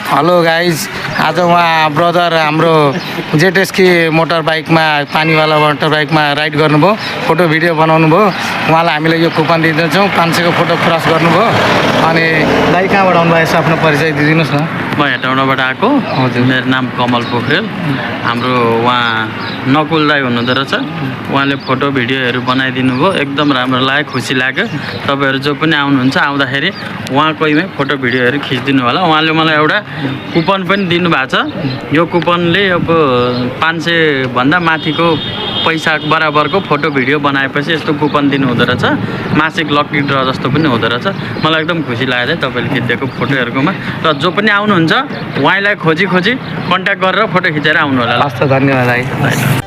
Hello guys, आज उहाँ brother हाम्रो जेटेस्की मोटर बाइकमा पानीवाला मोटर बाइकमा राइड गर्नुभयो, फोटो भिडियो बनाउनु भयो। उहाँलाई हामीले यो कुपन दिँदैछौँ, 500 को फोटो क्रस गर्नुभयो। अनि दाइ कहाँबाट आउनुभयो यसो आफ्नो परिचय दिइदिनुहोस् न। म हेटौँडाबाट आएको। हजुर, मेरो नाम कमल पोखरेल। हाम्रो उहाँ नकुल दाई हुनुहुँदो रहेछ, उहाँले फोटो भिडियोहरू बनाइदिनु भयो, एकदम राम्रो लाग्यो, खुसी लाग्यो। तपाईँहरू जो पनि आउनुहुन्छ आउँदाखेरि उहाँकैमै फोटो भिडियोहरू खिचिदिनु होला। उहाँले मलाई एउटा कुपन पनि दिनुभएको छ। यो कुपनले अब 500 भन्दा माथिको पैसा बराबरको फोटो भिडियो बनाएपछि यस्तो कुपन दिनु हुँदो रहेछ। मासिक लकी ड्र जस्तो पनि हुँदो रहेछ। मलाई एकदम खुसी लाग्यो तपाईँले खिचिदिएको फोटोहरूकोमा। र जो पनि आउनुहुन्छ उहाँलाई खोजी कन्ट्याक्ट गरेर फोटो खिचेर आउनु होला। हस् त, धन्यवाद दाइ।